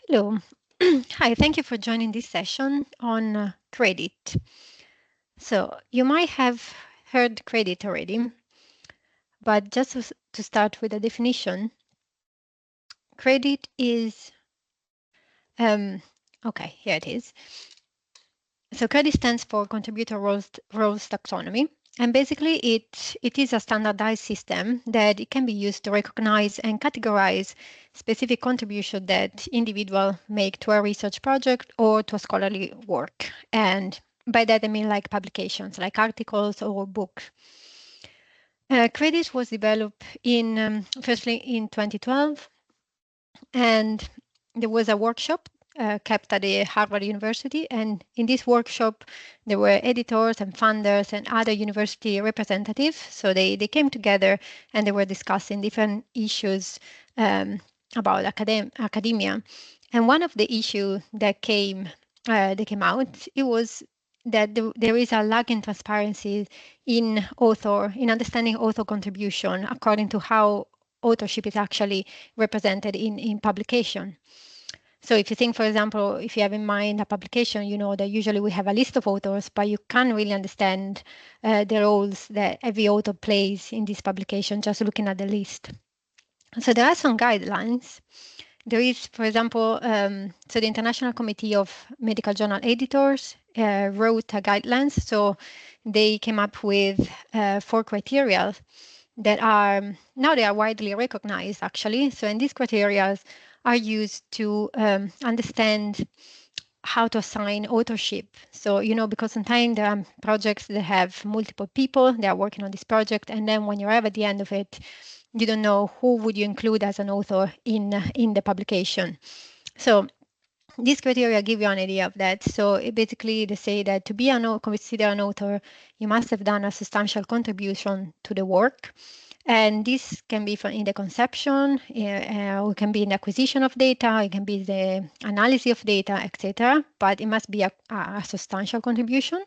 Hello. Hi, thank you for joining this session on CRediT. So you might have heard CRediT already, but just to start with a definition, CRediT is, okay, here it is. So CRediT stands for Contributor Roles Taxonomy. And basically, it is a standardized system that it can be used to recognize and categorize specific contribution that individuals make to a research project or to a scholarly work. And by that, I mean like publications, like articles or books. CRediT was developed firstly in 2012, and there was a workshop kept at the Harvard University. And in this workshop, there were editors and funders and other university representatives. So they came together and they were discussing different issues about academia. And one of the issues that came out, it was that there is a lag in transparency in understanding author contribution according to how authorship is actually represented in publication. So if you think, for example, if you have in mind a publication, you know that usually we have a list of authors, but you can't really understand the roles that every author plays in this publication just looking at the list. So there are some guidelines. There is, for example, so the International Committee of Medical Journal Editors wrote a guidelines. So they came up with 4 criteria that are now they are widely recognized actually. So and these criteria are used to understand how to assign authorship. So, because sometimes there are projects that have multiple people that are working on this project, and then when you arrive at the end of it, you don't know who would you include as an author in the publication. So these criteria give you an idea of that. So basically, they say that to be considered an author, you must have done a substantial contribution to the work. And this can be in the conception, it can be in the acquisition of data, it can be the analysis of data, etc. But it must be a substantial contribution.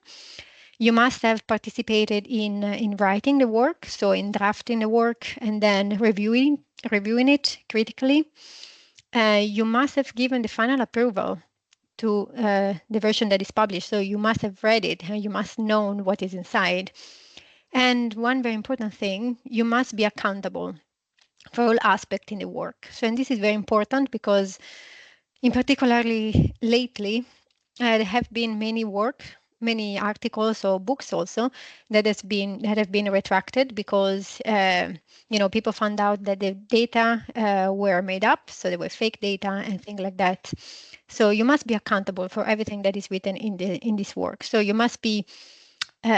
You must have participated in writing the work, so in drafting the work and then reviewing it critically. You must have given the final approval to the version that is published. So you must have read it and you must know what is inside. And one very important thing, you must be accountable for all aspects in the work. So, and this is very important because in particularly lately, there have been many articles or books also that have been retracted because people found out that the data were made up, so there were fake data and things like that. So you must be accountable for everything that is written in this work. So you must be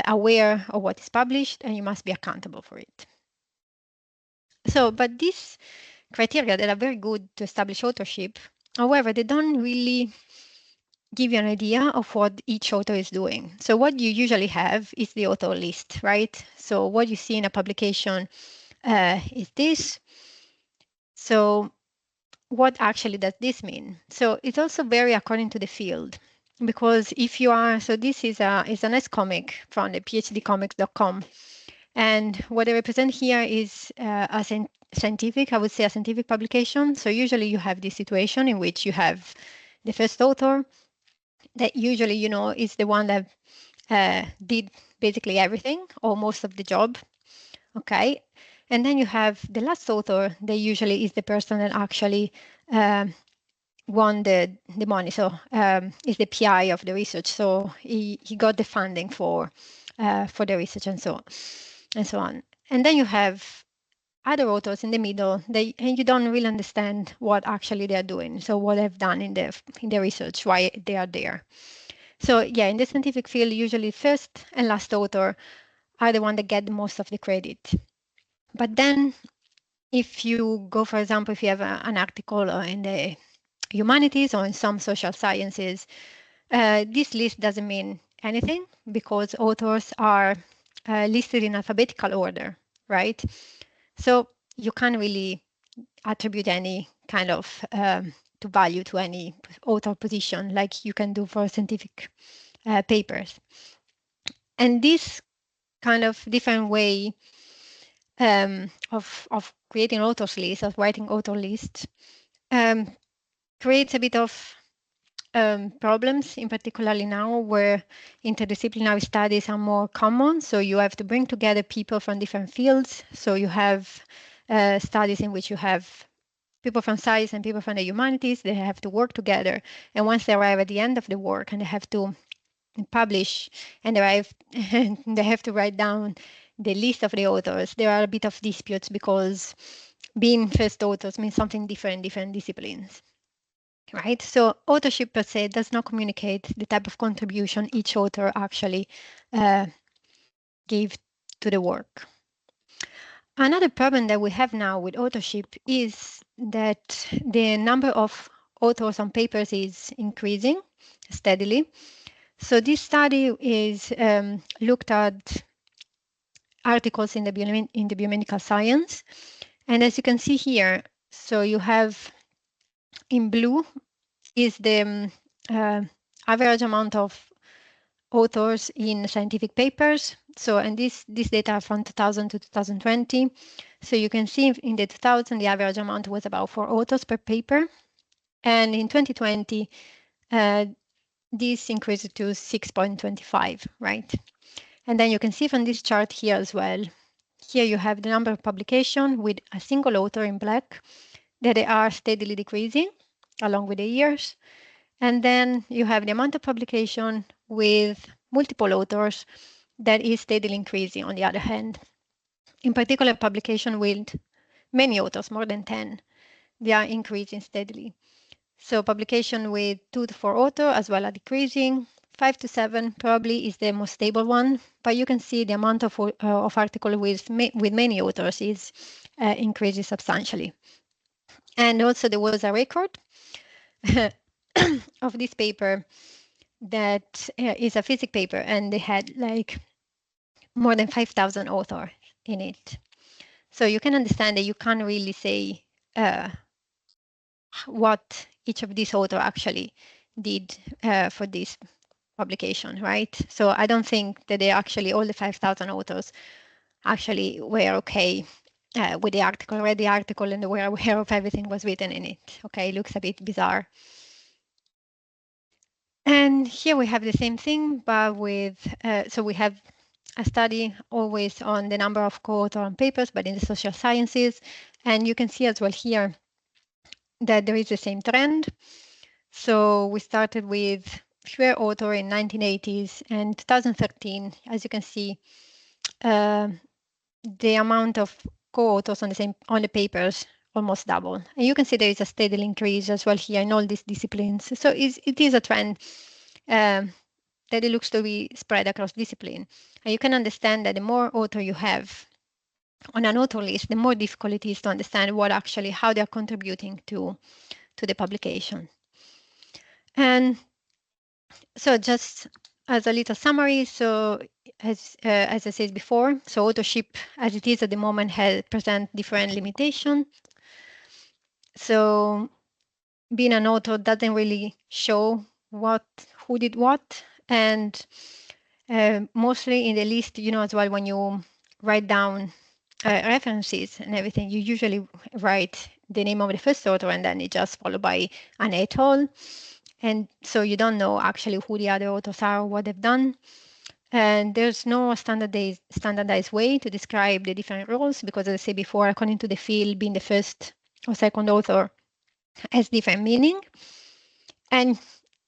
aware of what is published and you must be accountable for it. So, but these criteria that are very good to establish authorship, however, they don't really give you an idea of what each author is doing. So what you usually have is the author list, right? So what you see in a publication is this. So what actually does this mean? So it's also very according to the field. Because if you are, so this is a nice comic from the phdcomics.com. And what I represent here is a scientific, I would say a scientific publication. So usually you have this situation in which you have the first author that usually, is the one that did basically everything or most of the job. Okay. And then you have the last author that usually is the person that actually won the money. So is the PI of the research. So he got the funding for the research and so on. And then you have other authors in the middle, and you don't really understand what actually they are doing. So what they've done in the research, why they are there. So yeah, in the scientific field, usually first and last author are the one that get most of the credit. But then if you go, for example, if you have an article in the humanities or in some social sciences, this list doesn't mean anything because authors are listed in alphabetical order, right? So you can't really attribute any kind of to value to any author position like you can do for scientific papers. And this kind of different way of creating authors list, of writing author list, creates a bit of problems, in particularly now where interdisciplinary studies are more common. So you have to bring together people from different fields. So you have studies in which you have people from science and people from the humanities. They have to work together. And once they arrive at the end of the work and they have to publish and arrive, and they have to write down the list of the authors, there are a bit of disputes because being first authors means something different in different disciplines. Right, so authorship per se does not communicate the type of contribution each author actually gave to the work. Another problem that we have now with authorship is that the number of authors on papers is increasing steadily. So this study is looked at articles in the biomedical science, and as you can see here, so you have in blue is the average amount of authors in scientific papers. So, and this data are from 2000 to 2020. So you can see in the 2000, the average amount was about 4 authors per paper. And in 2020, this increased to 6.25, right? And then you can see from this chart here as well. Here you have the number of publications with a single author in black, that they are steadily decreasing along with the years. And then you have the amount of publication with multiple authors that is steadily increasing on the other hand. In particular, publication with many authors, more than 10, they are increasing steadily. So publication with 2 to 4 authors as well are decreasing. 5 to 7 probably is the most stable one, but you can see the amount of articles with many authors is increasing substantially. And also there was a record of this paper that is a physics paper, and they had like more than 5,000 authors in it. So you can understand that you can't really say what each of these authors actually did for this publication, right? So I don't think that they actually, all the 5,000 authors actually were okay with the article, read the article, and were aware of everything was written in it. Okay, it looks a bit bizarre. And here we have the same thing, but with, so we have a study always on the number of co-author on papers, but in the social sciences. And you can see as well here that there is the same trend. So we started with fewer author in 1980s and 2013, as you can see, the amount of co-authors on the papers almost double. And you can see there is a steady increase as well here in all these disciplines. So it is a trend that it looks to be spread across discipline. And you can understand that the more author you have on an author list, the more difficult it is to understand how they are contributing to the publication. And so just as a little summary, so as I said before, so authorship as it is at the moment present different limitations. So being an author doesn't really show who did what, and mostly in the list, as well, when you write down references and everything, you usually write the name of the first author and then it just followed by an et al. And so you don't know actually who the other authors are or what they've done. And there's no standardized way to describe the different roles because, as I said before, according to the field, being the first or second author has different meaning. And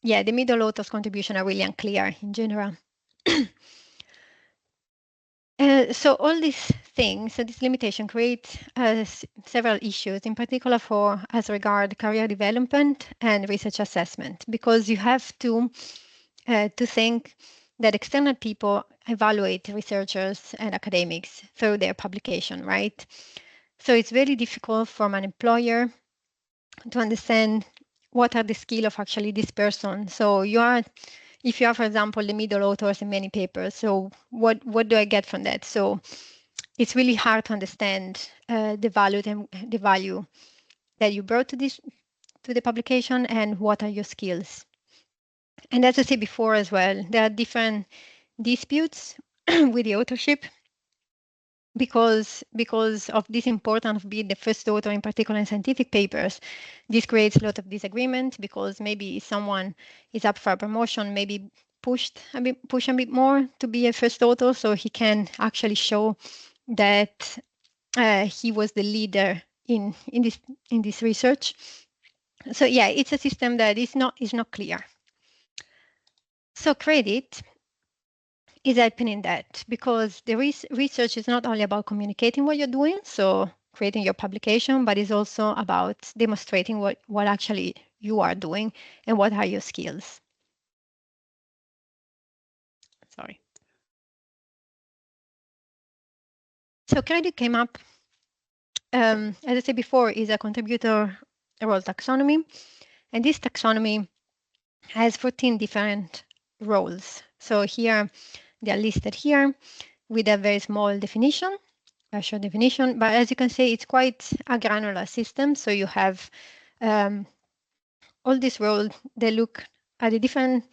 yeah, the middle author's contribution are really unclear in general. So all these things, this limitation creates several issues, in particular as regard career development and research assessment, because you have to think that external people evaluate researchers and academics through their publication, right? So it's very difficult from an employer to understand what are the skills of actually this person. So if you are, for example, the middle authors in many papers, so what do I get from that? So it's really hard to understand the value that you brought to the publication and what are your skills. And as I said before as well, there are different disputes with the authorship. because of this importance of being the first author, in particular in scientific papers, this creates a lot of disagreement because maybe someone is up for a promotion, maybe push a bit more to be a first author, so he can actually show that he was the leader in this research. So yeah, it's a system that is not clear. So CRediT is helping in that because the research is not only about communicating what you're doing, so creating your publication, but it's also about demonstrating what actually you are doing and what are your skills. Sorry. So CRediT came up, as I said before, is a contributor role taxonomy, and this taxonomy has 14 different roles. So here they are listed here with a very small definition, a short definition, but as you can see, it's quite a granular system. So you have all these roles, they look at the different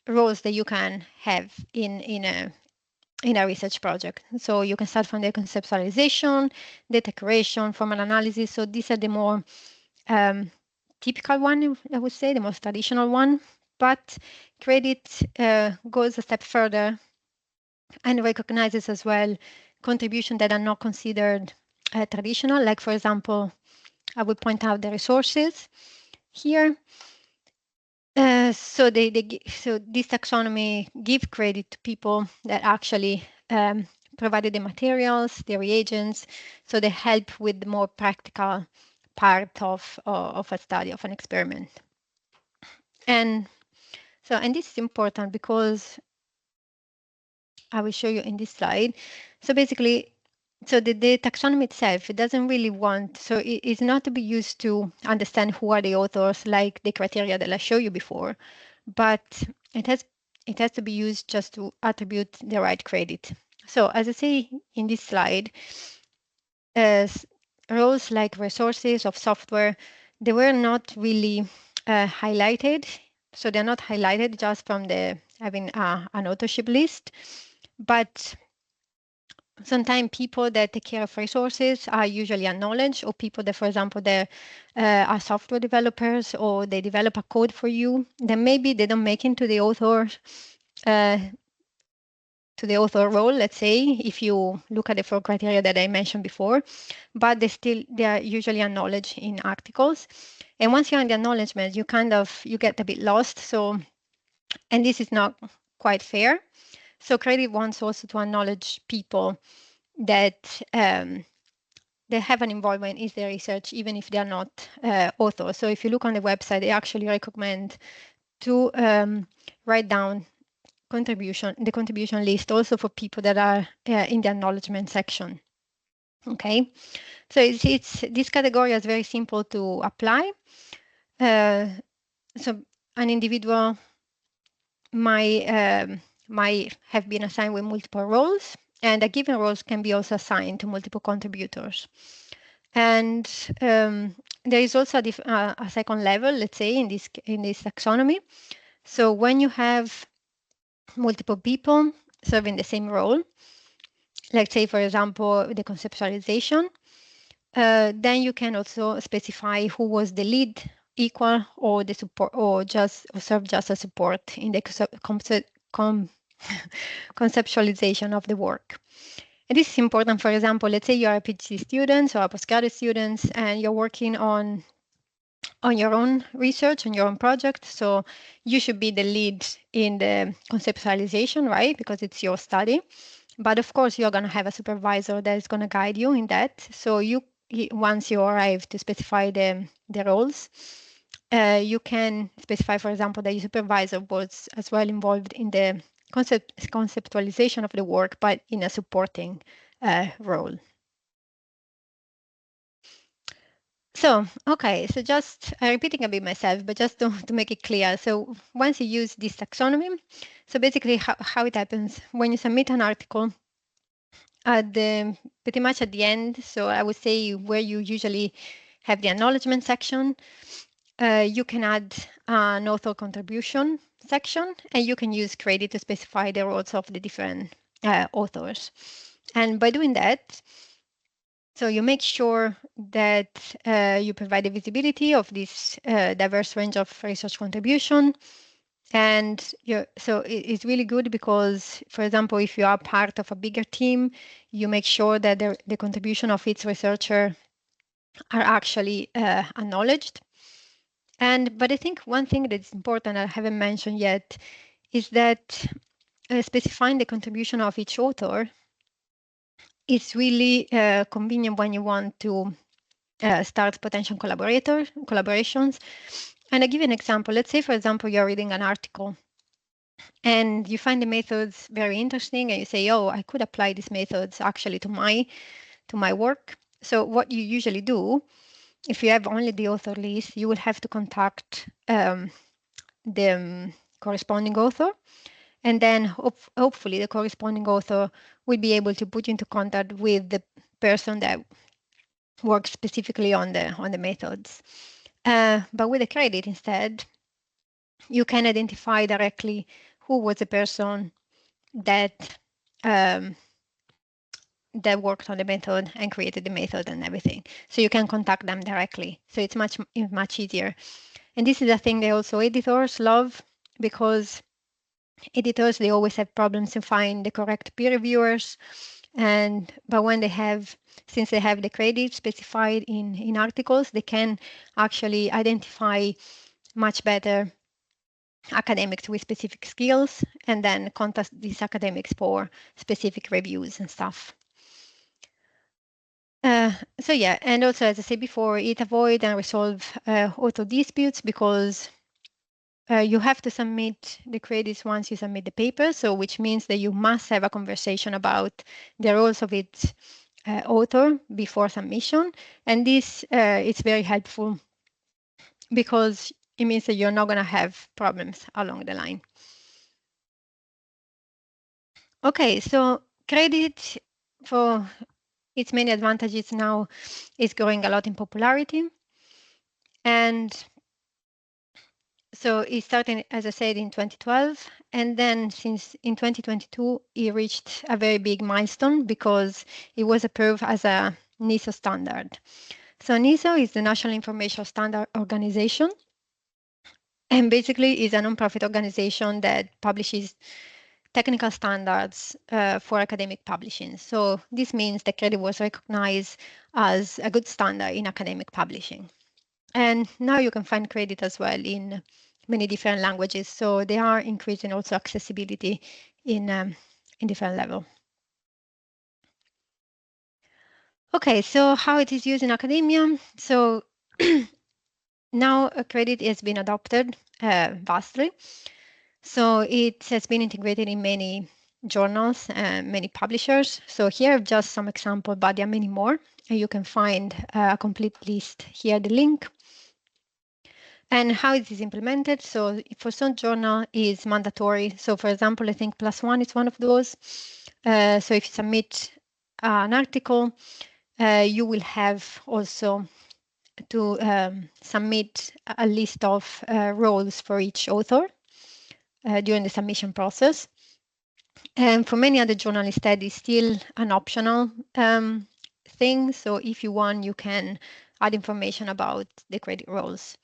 roles that you can have in a research project. So you can start from the conceptualization, data creation, formal analysis. So these are the more typical one, I would say, the most traditional one. But CRediT goes a step further and recognizes as well contributions that are not considered traditional. Like, for example, I would point out the resources here. So this taxonomy give credit to people that actually provided the materials, the reagents, so they help with the more practical part of a study, of an experiment. And this is important because I will show you in this slide. So basically, so the taxonomy itself, it doesn't really want, so it is not to be used to understand who are the authors, like the criteria that I showed you before, but it has to be used just to attribute the right credit. So as I say in this slide, as roles like resources of software, they were not really highlighted. So they're not highlighted just from the having an authorship list, but sometimes people that take care of resources are usually acknowledged, or people that, for example, they are software developers or they develop a code for you, then maybe they don't make into the author role, let's say, if you look at the 4 criteria that I mentioned before, but they are usually acknowledged in articles. And once you're in the acknowledgement, you get a bit lost. So, and this is not quite fair. So CRediT wants also to acknowledge people that they have an involvement in their research, even if they are not authors. So if you look on the website, they actually recommend to write down the contribution list also for people that are in the acknowledgement section. Okay, so it's this category is very simple to apply. So an individual might have been assigned with multiple roles, and a given roles can be also assigned to multiple contributors. And there is also a second level, let's say, in this taxonomy. So when you have multiple people serving the same role, let's say, for example, the conceptualization, then you can also specify who was the lead, equal, or the support, or serve just as support in the conceptualization of the work. And this is important. For example, let's say you are a PhD student or a postgraduate student, and you're working on your own research, on your own project. So you should be the lead in the conceptualization, right? Because it's your study. But of course, you're going to have a supervisor that is going to guide you in that. So once you arrive to specify the roles, you can specify, for example, that your supervisor was as well involved in the conceptualization of the work, but in a supporting role. So, okay, so just repeating a bit myself, but just to make it clear. So once you use this taxonomy, so basically how it happens, when you submit an article, pretty much at the end, so I would say where you usually have the acknowledgement section, you can add an author contribution section, and you can use CRediT to specify the roles of the different authors. And by doing that, so you make sure that you provide the visibility of this diverse range of research contribution. And so it's really good because, for example, if you are part of a bigger team, you make sure that the contribution of each researcher are actually acknowledged. But I think one thing that's important I haven't mentioned yet is that specifying the contribution of each author is really convenient when you want to start potential collaborations. And I'll give you an example. Let's say, for example, you're reading an article and you find the methods very interesting and you say, oh, I could apply these methods actually to my work. So what you usually do, if you have only the author list, you will have to contact the corresponding author. And then hopefully the corresponding author will be able to put you into contact with the person that works specifically on the methods. But with the CRediT instead, you can identify directly who was the person that that worked on the method and created the method and everything. So you can contact them directly. So it's much easier. And this is a thing that also editors love, because editors, they always have problems to find the correct peer reviewers. But when since they have the CRediT specified in articles, they can actually identify much better academics with specific skills and then contact these academics for specific reviews and stuff. So yeah, and also, as I said before, it avoids and resolve auto disputes, because you have to submit the credits once you submit the paper, so which means that you must have a conversation about the roles of its author before submission. And this is very helpful because it means that you're not going to have problems along the line. Okay, so CRediT, for its many advantages now, is growing a lot in popularity. And so it started, as I said, in 2012. And then since in 2022, it reached a very big milestone because it was approved as a NISO standard. So NISO is the National Information Standard Organization. And basically is a nonprofit organization that publishes technical standards for academic publishing. So this means that CRediT was recognized as a good standard in academic publishing. And now you can find CRediT as well in many different languages. So they are increasing also accessibility in different level. Okay, so how it is used in academia. So now CRediT has been adopted vastly. So it has been integrated in many journals and many publishers. So here are just some examples, but there are many more. And you can find a complete list here, the link. And how it is implemented. So for some journal is mandatory. So for example, I think +1 is one of those. So if you submit an article, you will have also to submit a list of roles for each author during the submission process. And for many other journals, instead, it's still an optional thing. So if you want, you can add information about the CRediT roles,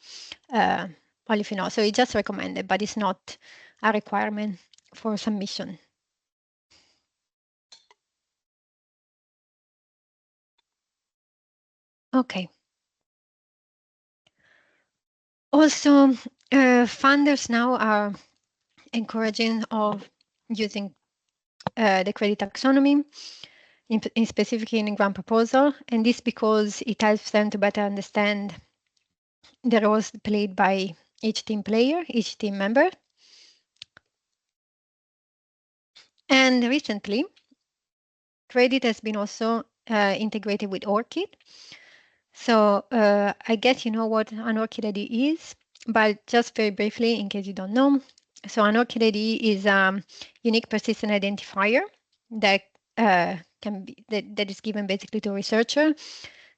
well, if you know. So it's just recommended, but it's not a requirement for submission. Okay. Also, funders now are encouraging of using the CRediT taxonomy, in specifically in grant proposal, and this because it helps them to better understand the roles played by each team player, each team member. And recently, CRediT has been also integrated with ORCID. So I guess you know what an ORCID ID is, but just very briefly, in case you don't know. So an ORCID ID is a unique persistent identifier that can be that is given basically to a researcher.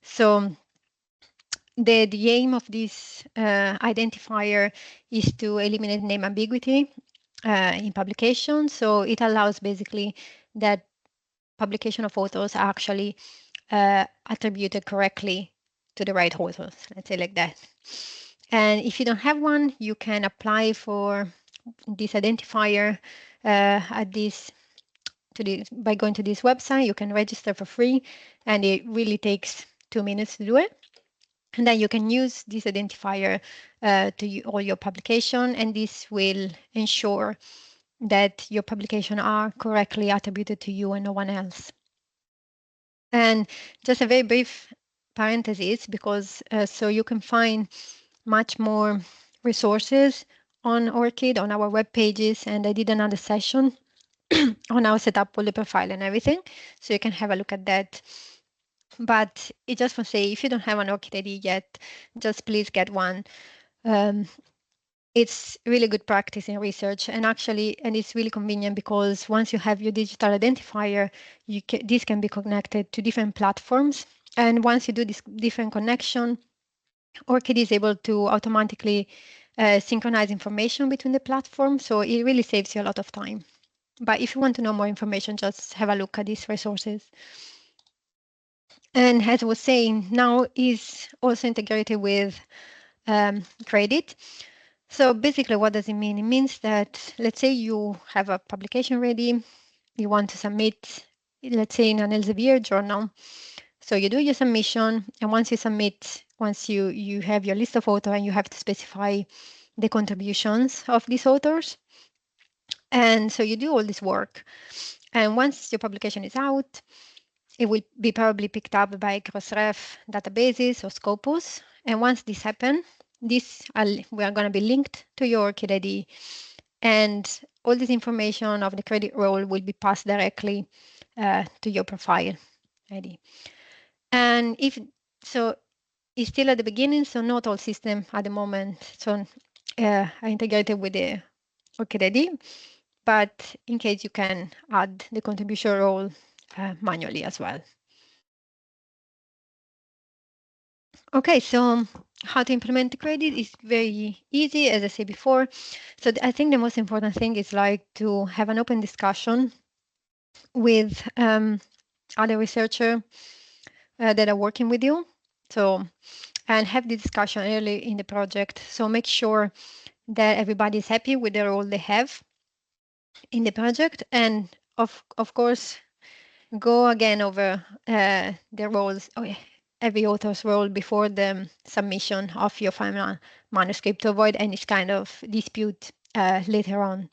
So the aim of this identifier is to eliminate name ambiguity in publication. So it allows basically that publication of authors are actually attributed correctly to the right authors, let's say like that. And if you don't have one, you can apply for this identifier at this by going to this website. You can register for free, and it really takes 2 minutes to do it. And then you can use this identifier to all your publication, and this will ensure that your publication are correctly attributed to you and no one else. And just a very brief parenthesis, because so you can find much more resources on ORCID on our web pages, and I did another session on how to set up all the profile and everything, so you can have a look at that. But it just want to say, if you don't have an ORCID ID yet, just please get one. It's really good practice in research, and it's really convenient because once you have your digital identifier, this can be connected to different platforms. And once you do this different connection, ORCID is able to automatically synchronize information between the platforms. So it really saves you a lot of time. But if you want to know more information, just have a look at these resources. And as I was saying, now is also integrated with CRediT. So basically, what does it mean? It means that, let's say you have a publication ready, you want to submit, let's say in an Elsevier journal. So you do your submission, and once you submit, once you have your list of authors, and you have to specify the contributions of these authors. And so you do all this work. And once your publication is out, it will be probably picked up by Crossref databases or Scopus. And once this happens, we are going to be linked to your ORCID ID, and all this information of the credit role will be passed directly to your profile ID. And if so, it's still at the beginning, so not all systems at the moment are integrated with the ORCID ID, but in case you can add the contribution role manually as well. Okay, so how to implement the CRediT is very easy, as I said before. So I think the most important thing is like to have an open discussion with other researchers that are working with you. So, and have the discussion early in the project. So make sure that everybody is happy with the role they have in the project. And of course, go again over the roles, every author's role before the submission of your final manuscript to avoid any kind of dispute later on.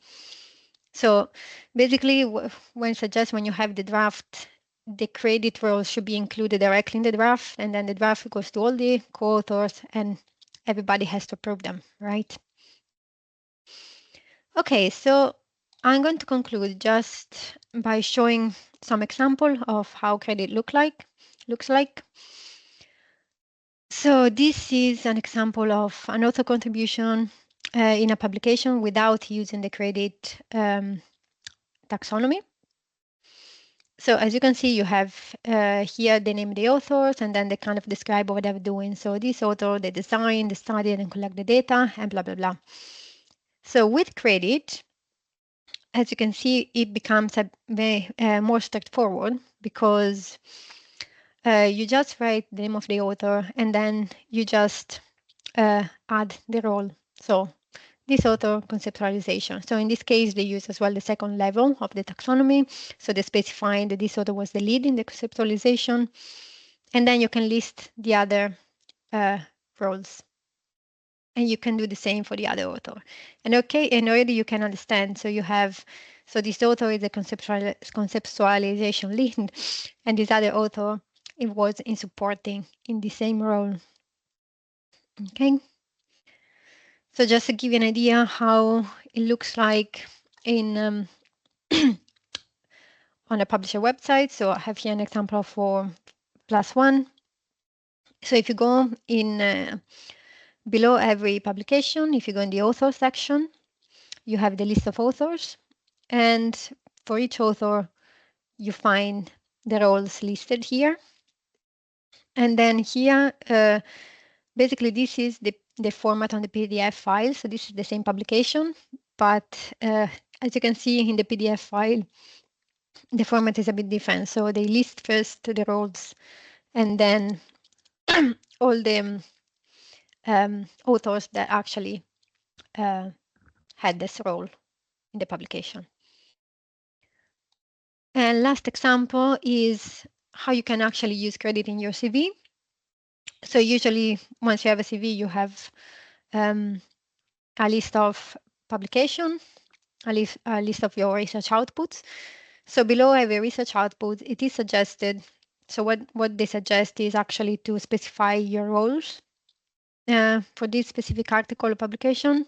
So basically, when you have the draft, the credit roles should be included directly in the draft, and then the draft goes to all the co-authors, and everybody has to approve them, right? Okay, so I'm going to conclude just by showing some example of how CRediT looks like. So this is an example of an author contribution in a publication without using the CRediT taxonomy. So as you can see, you have here the name of the authors, and then they kind of describe what they're doing. So this author, they design, they study, and collect the data, and blah, blah, blah. So with CRediT, as you can see, it becomes a very more straightforward, because you just write the name of the author, and then you just add the role. So this author conceptualization. So in this case, they use as well the second level of the taxonomy. So they specifying that this author was the lead in the conceptualization. And then you can list the other roles. And you can do the same for the other author. And already you can understand. So you have, so this author is the conceptualization lead, and this other author, it was in supporting in the same role. Okay. So just to give you an idea how it looks like in on a publisher website. So I have here an example for +1. So if you go in below every publication, if you go in the author section, you have the list of authors, and for each author, you find the roles listed here. And then here, basically, this is the format on the PDF file. So this is the same publication, but as you can see in the PDF file, the format is a bit different. So they list first the roles and then all the authors that actually had this role in the publication. And last example is how you can actually use CRediT in your CV. So usually once you have a CV, you have a list of publication, a list of your research outputs. So below every research output, it is suggested. So what they suggest is actually to specify your roles for this specific article or publication.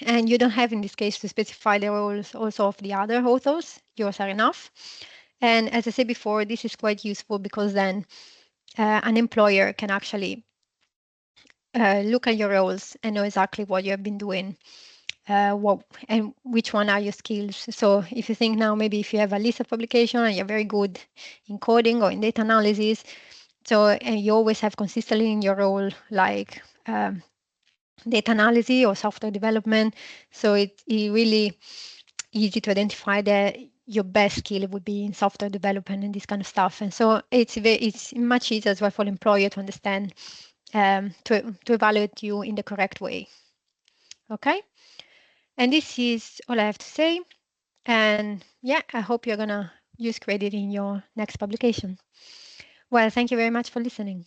And you don't have, in this case, to specify the roles also of the other authors. Yours are enough. And as I said before, this is quite useful because then an employer can actually look at your roles and know exactly what you have been doing, what and which one are your skills. So if you think now, maybe if you have a list of publication and you're very good in coding or in data analysis, so and you always have consistently in your role like data analysis or software development. So it's really easy to identify that your best skill would be in software development and this kind of stuff. And so it's much easier as well for the employer to understand, to evaluate you in the correct way. Okay. And this is all I have to say. And yeah, I hope you're going to use CRediT in your next publication. Well, thank you very much for listening.